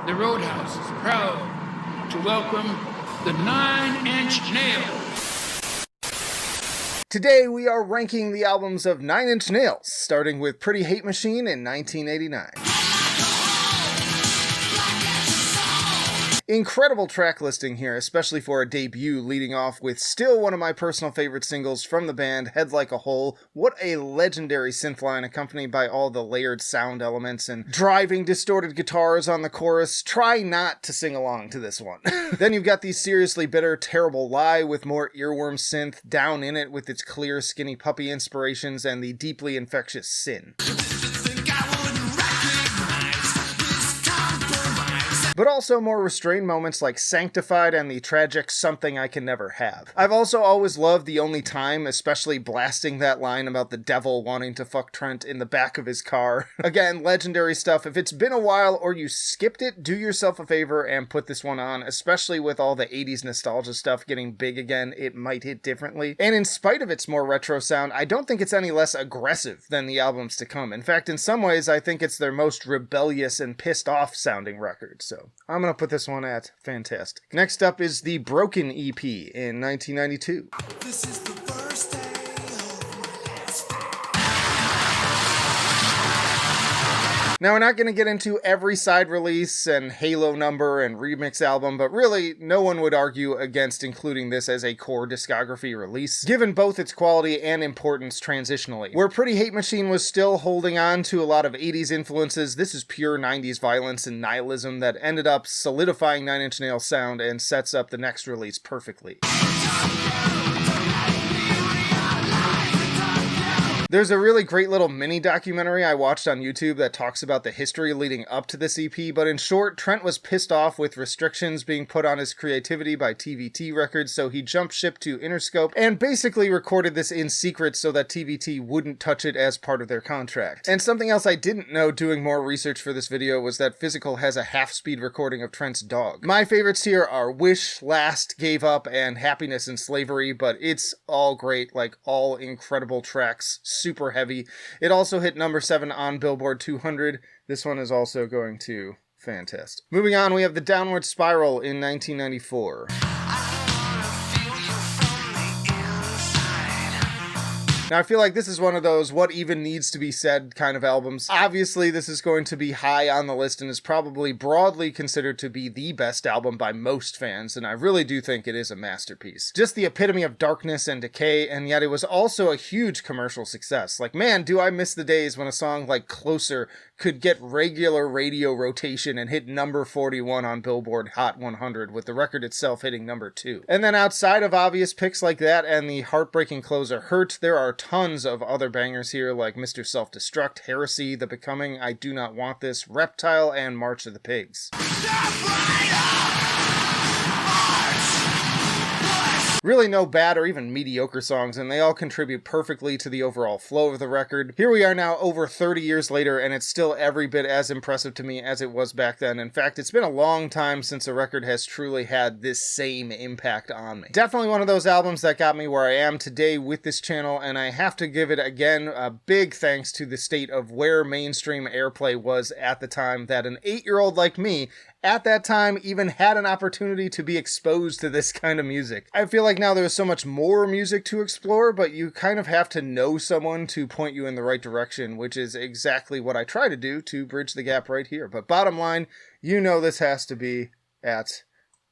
The Roadhouse is proud to welcome the 9-Inch Nails. Today we are ranking the albums of 9-Inch Nails, starting with Pretty Hate Machine in 1989. Incredible track listing here, especially for a debut, leading off with still one of my personal favorite singles from the band, Head Like a Hole. What a legendary synth line, accompanied by all the layered sound elements and driving distorted guitars on the chorus. Try not to sing along to this one. Then you've got the seriously bitter Terrible Lie with more earworm synth, Down in It with its clear Skinny Puppy inspirations, and the deeply infectious Sin. But also more restrained moments like Sanctified and the tragic Something I Can Never Have. I've also always loved The Only Time, especially blasting that line about the devil wanting to fuck Trent in the back of his car. Again, legendary stuff. If it's been a while or you skipped it, do yourself a favor and put this one on, especially with all the 80s nostalgia stuff getting big again, it might hit differently. And in spite of its more retro sound, I don't think it's any less aggressive than the albums to come. In fact, in some ways, I think it's their most rebellious and pissed off sounding record, so I'm gonna put this one at fantastic. Next up is the Broken EP in 1992. This is the first day of my last day. Now, we're not going to get into every side release and Halo number and remix album, but really, no one would argue against including this as a core discography release, given both its quality and importance transitionally. Where Pretty Hate Machine was still holding on to a lot of 80s influences, this is pure 90s violence and nihilism that ended up solidifying 9-Inch Nails' sound and sets up the next release perfectly. There's a really great little mini documentary I watched on YouTube that talks about the history leading up to this EP, but in short, Trent was pissed off with restrictions being put on his creativity by TVT Records, so he jumped ship to Interscope and basically recorded this in secret so that TVT wouldn't touch it as part of their contract. And something else I didn't know doing more research for this video was that Physical has a half-speed recording of Trent's dog. My favorites here are Wish, Last, Gave Up, and Happiness and Slavery, but it's all great, like all incredible tracks. Super heavy. It also hit number 7 on Billboard 200. This one is also going to fantastic. Moving on, we have The Downward Spiral in 1994. Now, I feel like this is one of those what even needs to be said kind of albums. Obviously, this is going to be high on the list and is probably broadly considered to be the best album by most fans, and I really do think it is a masterpiece. Just the epitome of darkness and decay, and yet it was also a huge commercial success. Like, man, do I miss the days when a song like Closer could get regular radio rotation and hit number 41 on Billboard Hot 100, with the record itself hitting number 2. And then outside of obvious picks like that and the heartbreaking closer Hurt, there are tons of other bangers here like Mr. Self-Destruct, Heresy, The Becoming, I Do Not Want This, Reptile, and March of the Pigs. Really no bad or even mediocre songs, and they all contribute perfectly to the overall flow of the record. Here we are now over 30 years later, and it's still every bit as impressive to me as it was back then. In fact, it's been a long time since a record has truly had this same impact on me. Definitely one of those albums that got me where I am today with this channel, and I have to give it, again, a big thanks to the state of where mainstream airplay was at the time, that an 8-year-old like me at that time even had an opportunity to be exposed to this kind of music. I feel like now there's so much more music to explore, but you kind of have to know someone to point you in the right direction, which is exactly what I try to do to bridge the gap right here. But bottom line, you know this has to be at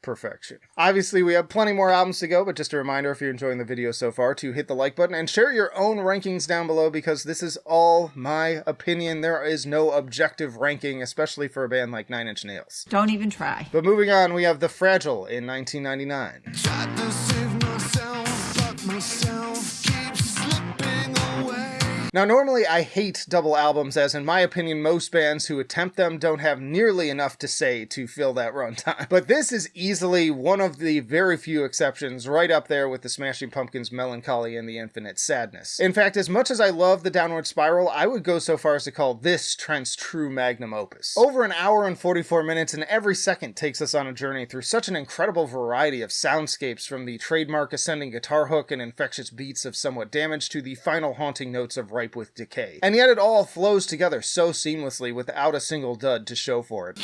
perfection. Obviously, we have plenty more albums to go, but just a reminder, if you're enjoying the video so far, to hit the like button and share your own rankings down below, because this is all my opinion. There is no objective ranking, especially for a band like 9-Inch Nails. Don't even try. But moving on, we have The Fragile in 1999. Tried to save myself, but myself keeps slipping away. Now, normally I hate double albums, as in my opinion, most bands who attempt them don't have nearly enough to say to fill that runtime. But this is easily one of the very few exceptions, right up there with the Smashing Pumpkins' Melancholy and the Infinite Sadness. In fact, as much as I love The Downward Spiral, I would go so far as to call this Trent's true magnum opus. Over an hour and 44 minutes, and every second takes us on a journey through such an incredible variety of soundscapes, from the trademark ascending guitar hook and infectious beats of Somewhat Damaged to the final haunting notes of Ripe with Decay. And yet it all flows together so seamlessly without a single dud to show for it.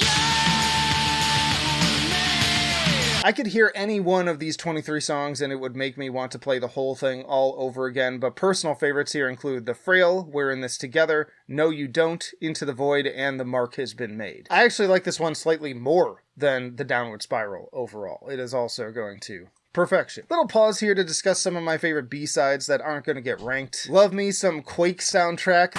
I could hear any one of these 23 songs and it would make me want to play the whole thing all over again, but personal favorites here include The Frail, We're in This Together, No You Don't, Into the Void, and The Mark Has Been Made. I actually like this one slightly more than The Downward Spiral overall. It is also going to perfection. Little pause here to discuss some of my favorite B-sides that aren't going to get ranked. Love me some Quake soundtrack.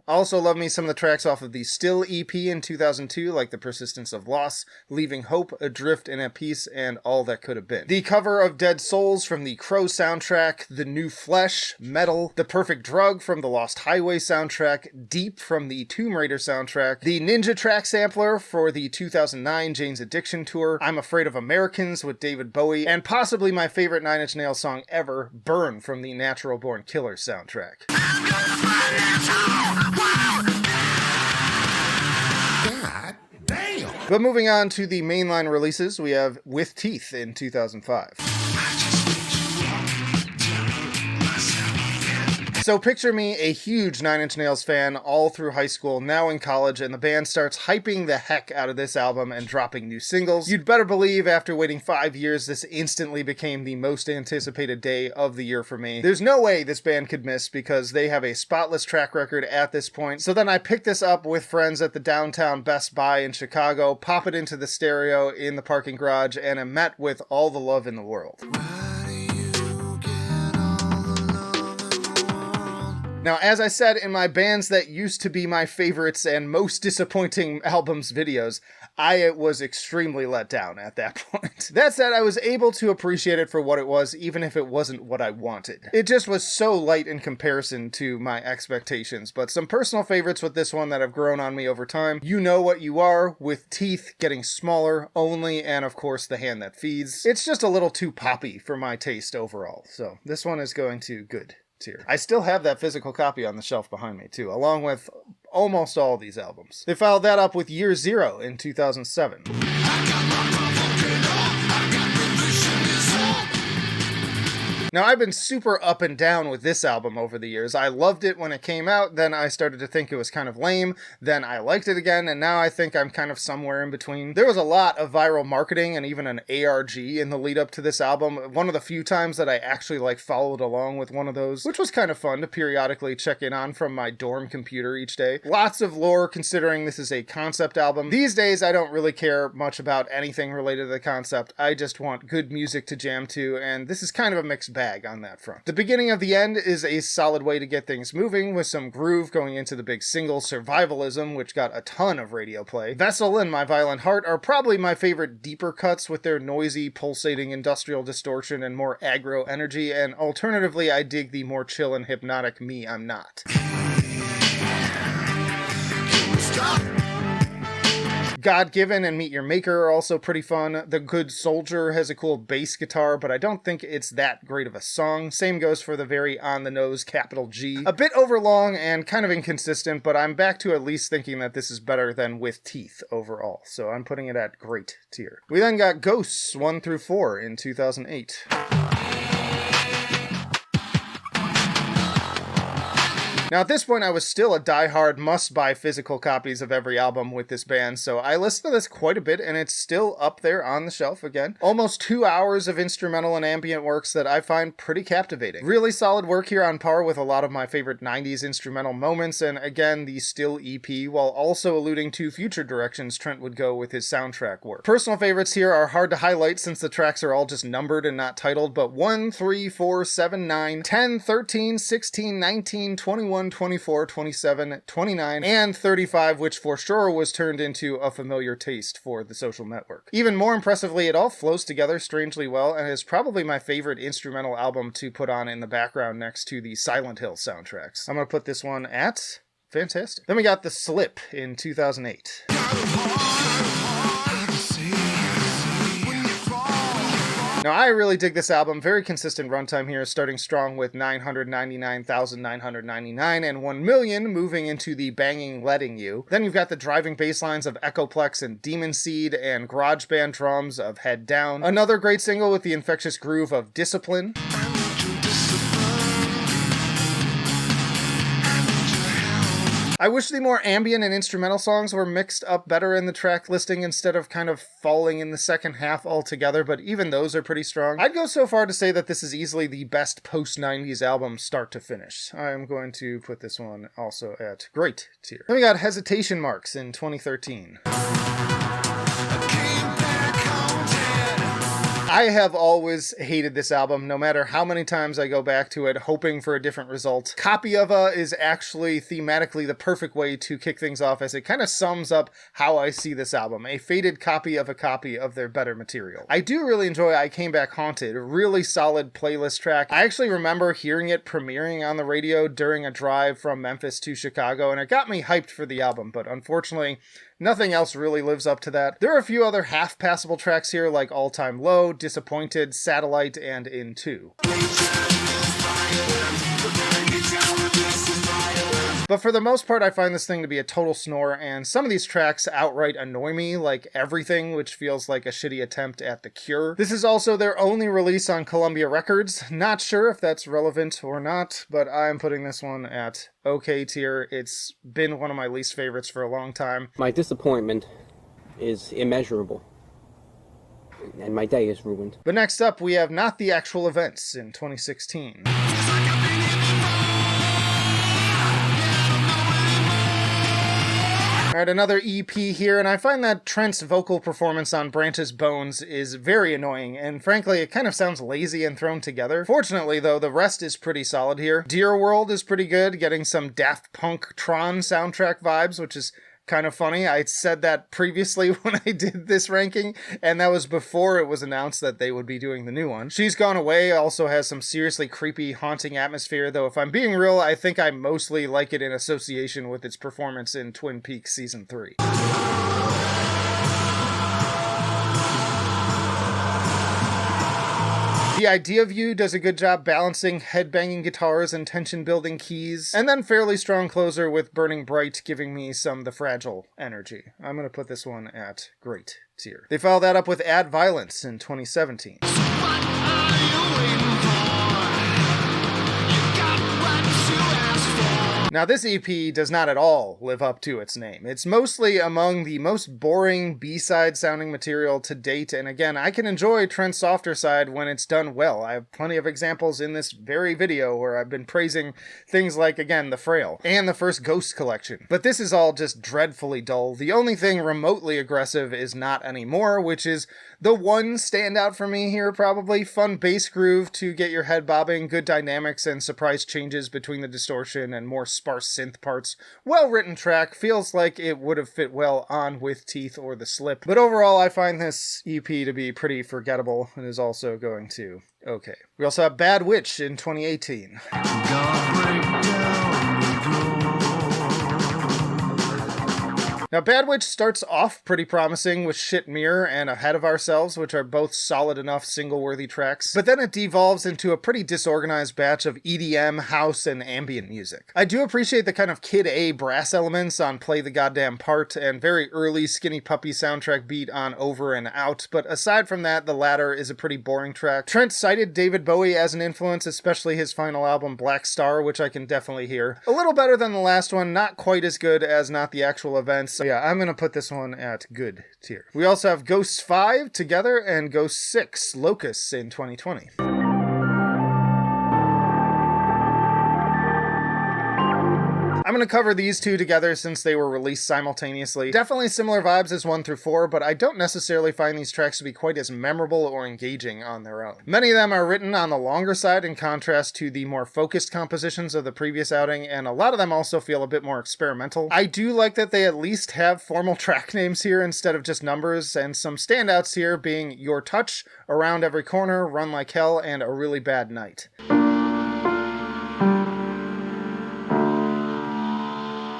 Also love me some of the tracks off of the Still EP in 2002, like The Persistence of Loss, Leaving Hope, Adrift and at Peace, and All That Could Have Been. The cover of Dead Souls from the Crow soundtrack, The New Flesh, Metal, The Perfect Drug from the Lost Highway soundtrack, Deep from the Tomb Raider soundtrack, the Ninja track sampler for the 2009 Jane's Addiction tour, I'm Afraid of Americans with David Bowie, and possibly my favorite Nine Inch Nails song ever, Burn from the Natural Born Killers soundtrack. God damn. But moving on to the mainline releases, we have With Teeth in 2005. So picture me a huge Nine Inch Nails fan all through high school, now in college, and the band starts hyping the heck out of this album and dropping new singles. You'd better believe after waiting 5 years, this instantly became the most anticipated day of the year for me. There's no way this band could miss because they have a spotless track record at this point. So then I picked this up with friends at the downtown Best Buy in Chicago, pop it into the stereo in the parking garage, and am met with all the love in the world. Now, as I said in my bands that used to be my favorites and most disappointing albums videos, I was extremely let down at that point. That said, I was able to appreciate it for what it was, even if it wasn't what I wanted. It just was so light in comparison to my expectations, but some personal favorites with this one that have grown on me over time. You Know What You Are, With Teeth, Getting Smaller, Only, and of course The Hand That Feeds. It's just a little too poppy for my taste overall, so this one is going to good tier. I still have that physical copy on the shelf behind me too, along with almost all these albums. They followed that up with Year Zero in 2007. Now, I've been super up and down with this album over the years. I loved it when it came out, then I started to think it was kind of lame, then I liked it again, and now I think I'm kind of somewhere in between. There was a lot of viral marketing and even an ARG in the lead up to this album. One of the few times that I actually followed along with one of those, which was kind of fun to periodically check in on from my dorm computer each day. Lots of lore considering this is a concept album. These days, I don't really care much about anything related to the concept. I just want good music to jam to, and this is kind of a mixed bag on that front. The beginning of the end is a solid way to get things moving, with some groove going into the big single Survivalism, which got a ton of radio play. Vessel and My Violent Heart are probably my favorite deeper cuts with their noisy, pulsating industrial distortion and more aggro energy, and alternatively I dig the more chill and hypnotic Me I'm Not. God-Given and Meet Your Maker are also pretty fun. The Good Soldier has a cool bass guitar, but I don't think it's that great of a song. Same goes for the very on-the-nose Capital G. A bit overlong and kind of inconsistent, but I'm back to at least thinking that this is better than With Teeth overall, so I'm putting it at great tier. We then got Ghosts 1 through 4 in 2008. Now at this point I was still a diehard must-buy physical copies of every album with this band, so I listened to this quite a bit and it's still up there on the shelf again. Almost 2 hours of instrumental and ambient works that I find pretty captivating. Really solid work here, on par with a lot of my favorite 90s instrumental moments, and again the Still EP, while also alluding to future directions Trent would go with his soundtrack work. Personal favorites here are hard to highlight since the tracks are all just numbered and not titled, but 1, 3, 4, 7, 9, 10, 13, 16, 19, 21, 24, 27, 29, and 35, which for sure was turned into a familiar taste for The Social Network. Even more impressively, it all flows together strangely well, and is probably my favorite instrumental album to put on in the background next to the Silent Hill soundtracks. I'm gonna put this one at fantastic. Then we got The Slip in 2008. Now, I really dig this album. Very consistent runtime here, starting strong with 999,999 and 1 million, moving into the banging Letting You. Then you've got the driving bass lines of Echoplex and Demon Seed, and garage band drums of Head Down. Another great single with the infectious groove of Discipline. I wish the more ambient and instrumental songs were mixed up better in the track listing instead of kind of falling in the second half altogether, but even those are pretty strong. I'd go so far to say that this is easily the best post-90s album start to finish. I'm going to put this one also at great tier. Then we got Hesitation Marks in 2013. I have always hated this album, no matter how many times I go back to it, hoping for a different result. Copy of A is actually thematically the perfect way to kick things off, as it kind of sums up how I see this album. A faded copy of a copy of their better material. I do really enjoy I Came Back Haunted, a really solid playlist track. I actually remember hearing it premiering on the radio during a drive from Memphis to Chicago, and it got me hyped for the album, but unfortunately, nothing else really lives up to that. There are a few other half-passable tracks here, like All Time Low, Disappointed, Satellite, and In 2. But for the most part, I find this thing to be a total snore, and some of these tracks outright annoy me, like Everything, which feels like a shitty attempt at The Cure. This is also their only release on Columbia Records. Not sure if that's relevant or not, but I'm putting this one at okay tier. It's been one of my least favorites for a long time. My disappointment is immeasurable, and my day is ruined. But next up, we have Not the Actual Events in 2016. Alright, another EP here, and I find that Trent's vocal performance on Branch's Bones is very annoying, and frankly, it kind of sounds lazy and thrown together. Fortunately, though, the rest is pretty solid here. Dear World is pretty good, getting some Daft Punk Tron soundtrack vibes, which is kind of funny. I said that previously when I did this ranking, and that was before it was announced that they would be doing the new one. She's Gone Away also has some seriously creepy, haunting atmosphere, though if I'm being real, I think I mostly like it in association with its performance in Twin Peaks Season 3. The Idea of You does a good job balancing headbanging guitars and tension-building keys, and then fairly strong closer with Burning Bright giving me some The Fragile energy. I'm going to put this one at great tier. They followed that up with Add Violence in 2017. Now this EP does not at all live up to its name. It's mostly among the most boring B-side sounding material to date, and again, I can enjoy Trent's softer side when it's done well. I have plenty of examples in this very video where I've been praising things like, again, The Frail, and the first Ghost collection. But this is all just dreadfully dull. The only thing remotely aggressive is Not Anymore, which is the one standout for me here probably. Fun bass groove to get your head bobbing, good dynamics and surprise changes between the distortion and more sparse synth parts. Well-written track, feels like it would have fit well on With Teeth or The Slip. But overall, I find this EP to be pretty forgettable and is also going to okay. We also have Bad Witch in 2018. Now, Bad Witch starts off pretty promising with Shit Mirror and Ahead of Ourselves, which are both solid enough single-worthy tracks, but then it devolves into a pretty disorganized batch of EDM, house, and ambient music. I do appreciate the kind of Kid A brass elements on Play the Goddamn Part and very early Skinny Puppy soundtrack beat on Over and Out, but aside from that, the latter is a pretty boring track. Trent cited David Bowie as an influence, especially his final album Black Star, which I can definitely hear. A little better than the last one, not quite as good as Not the Actual Events. So yeah, I'm going to put this one at good tier. We also have Ghosts 5 Together and Ghosts 6 Locusts in 2020. I'm going to cover these two together since they were released simultaneously. Definitely similar vibes as 1 through 4, but I don't necessarily find these tracks to be quite as memorable or engaging on their own. Many of them are written on the longer side in contrast to the more focused compositions of the previous outing, and a lot of them also feel a bit more experimental. I do like that they at least have formal track names here instead of just numbers, and some standouts here being Your Touch, Around Every Corner, Run Like Hell, and A Really Bad Night.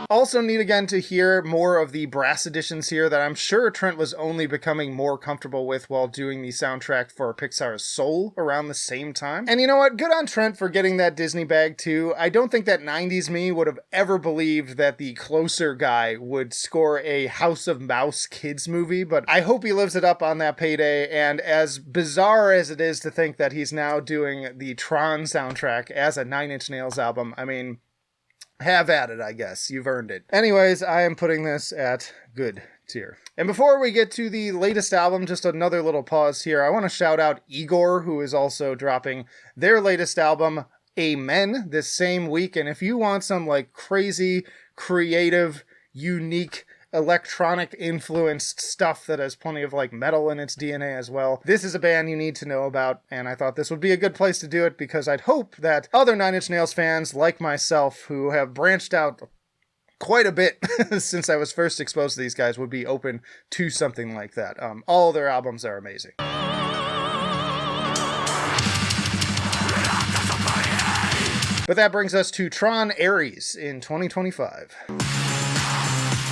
Also need again to hear more of the brass additions here that I'm sure Trent was only becoming more comfortable with while doing the soundtrack for Pixar's Soul around the same time. And you know what? Good on Trent for getting that Disney bag too. I don't think that 90s me would have ever believed that the Closer guy would score a House of Mouse kids movie, but I hope he lives it up on that payday, and as bizarre as it is to think that he's now doing the Tron soundtrack as a Nine Inch Nails album, I mean, Have at it, I guess. You've earned it. Anyways, I am putting this at good tier. And before we get to the latest album, just another little pause here. I want to shout out Igor, who is also dropping their latest album, Amen, this same week. And if you want some like crazy, creative, unique, electronic influenced stuff that has plenty of like metal in its DNA as well, this is a band you need to know about, and I thought this would be a good place to do it because I'd hope that other Nine Inch Nails fans like myself who have branched out quite a bit since I was first exposed to these guys would be open to something like that. All their albums are amazing. But that brings us to Tron Ares in 2025.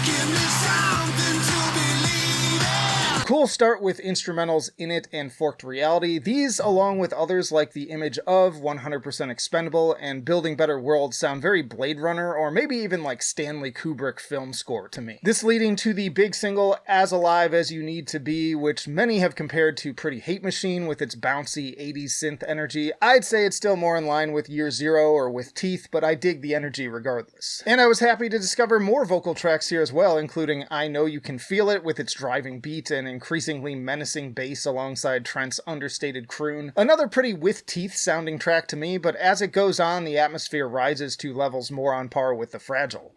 Give me something to believe in. Cool start with instrumentals in it and Forked Reality. These, along with others like The Image of, 100% Expendable, and Building Better Worlds, sound very Blade Runner or maybe even like Stanley Kubrick film score to me. This leading to the big single As Alive as You Need to Be, which many have compared to Pretty Hate Machine with its bouncy 80s synth energy. I'd say it's still more in line with Year Zero or with Teeth, but I dig the energy regardless. And I was happy to discover more vocal tracks here as well, including I Know You Can Feel It with its driving beat and increasingly menacing bass alongside Trent's understated croon. Another pretty With Teeth sounding track to me, but as it goes on, the atmosphere rises to levels more on par with The Fragile.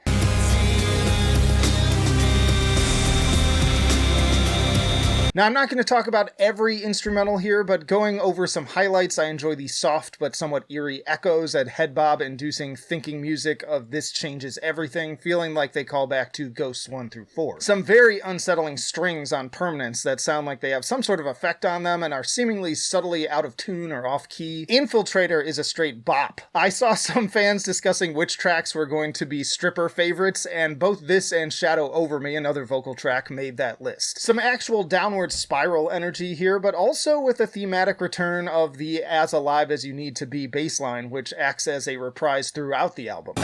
Now, I'm not going to talk about every instrumental here, but going over some highlights, I enjoy the soft but somewhat eerie echoes and head bob-inducing thinking music of This Changes Everything, feeling like they call back to Ghosts 1 through 4. Some very unsettling strings on Permanence that sound like they have some sort of effect on them and are seemingly subtly out of tune or off-key. Infiltrator is a straight bop. I saw some fans discussing which tracks were going to be stripper favorites, and both this and Shadow Over Me, another vocal track, made that list. Some actual downward spiral energy here, but also with a thematic return of the As Alive as You Need to Be bass line, which acts as a reprise throughout the album.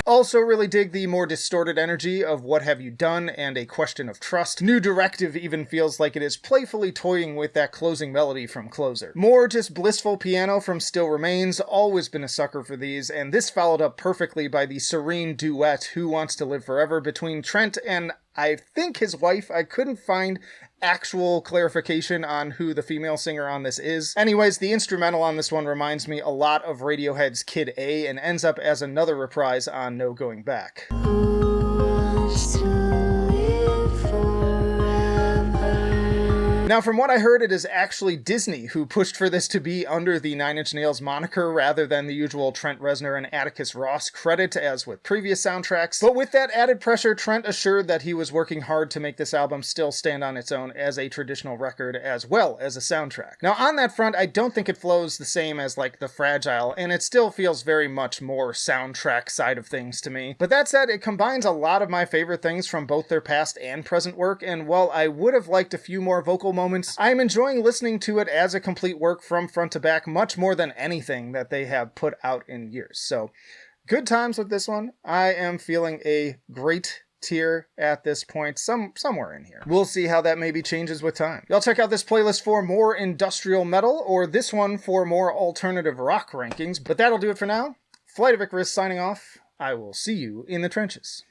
Also really dig the more distorted energy of What Have You Done and A Question of Trust. New Directive even feels like it is playfully toying with that closing melody from Closer. More just blissful piano from Still Remains, always been a sucker for these, and this followed up perfectly by the serene duet Who Wants to Live Forever between Trent and I think his wife. I couldn't find actual clarification on who the female singer on this is. Anyways, the instrumental on this one reminds me a lot of Radiohead's Kid A and ends up as another reprise on No Going Back. Now, from what I heard, it is actually Disney who pushed for this to be under the Nine Inch Nails moniker rather than the usual Trent Reznor and Atticus Ross credit, as with previous soundtracks. But with that added pressure, Trent assured that he was working hard to make this album still stand on its own as a traditional record as well as a soundtrack. Now, on that front, I don't think it flows the same as like The Fragile, and it still feels very much more soundtrack side of things to me. But that said, it combines a lot of my favorite things from both their past and present work, and while I would have liked a few more vocal moments, I am enjoying listening to it as a complete work from front to back much more than anything that they have put out in years. So, good times with this one. I am feeling a great tier at this point, somewhere in here. We'll see how that maybe changes with time. Y'all check out this playlist for more industrial metal, or this one for more alternative rock rankings, but that'll do it for now. Flight of Icarus signing off. I will see you in the trenches.